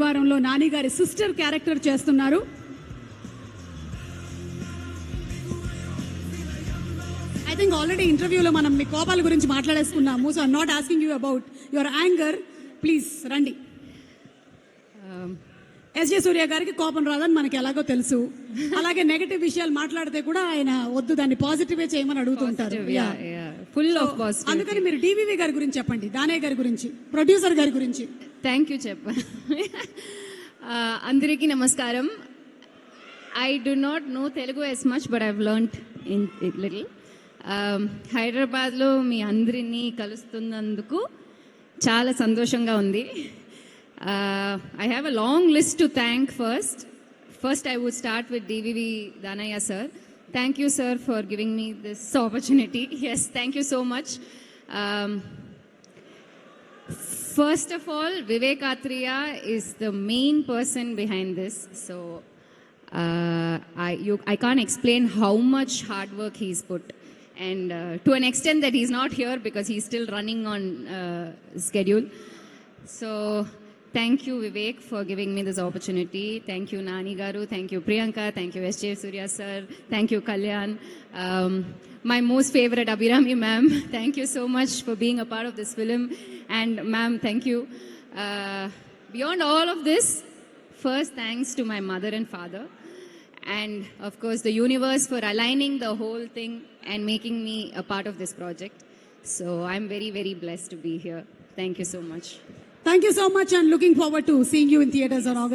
పరివారంలో నాని గారి sister character చేస్తున్నారు. I think already ఇంటర్వ్యూలో మనం మీ కోపాల గురించి మాట్లాడేసుకున్నాము. So I'm not asking you about your anger. Please రండి. ఎస్జే సూర్య గారికి కోపం రాదని మనకి ఎలాగో తెలుసు. అలాగే నెగటివ్ విషయాలు మాట్లాడితే కూడా ఆయన వద్దు, దాన్ని పాజిటివే చేయమని అడుగుతుంటారు. Full of positive. అందుకని మీరు డివివి గారి గురించి చెప్పండి, దానయ్య గారి గురించి, ప్రొడ్యూసర్ గారి గురించి. థ్యాంక్ యూ అందరికీ నమస్కారం. I do not know Telugu as much but I've learned in little. హైదరాబాద్లో మీ అందరినీ కలుస్తున్నందుకు చాలా సంతోషంగా ఉంది. I have a long list to thank first. First, I would start with DVV Danaya sir. Thank you, sir, for giving me this opportunity. Yes, thank you so much. First of all, Vivek Athreya is the main person behind this. So, I can't explain how much hard work he's put. And to an extent that he's not here because he's still running on schedule. So, thank you, Vivek, for giving me this opportunity. Thank you, Nani Garu. Thank you, Priyanka. Thank you, S.J. Surya sir. Thank you, Kalyan. My most favorite, Abhirami ma'am. Thank you so much for being a part of this film. And ma'am, thank you. Beyond all of this, first thanks to my mother and father. And of course, the universe for aligning the whole thing and making me a part of this project. So I'm very, very blessed to be here. Thank you so much. Thank you so much and looking forward to seeing you in theaters on August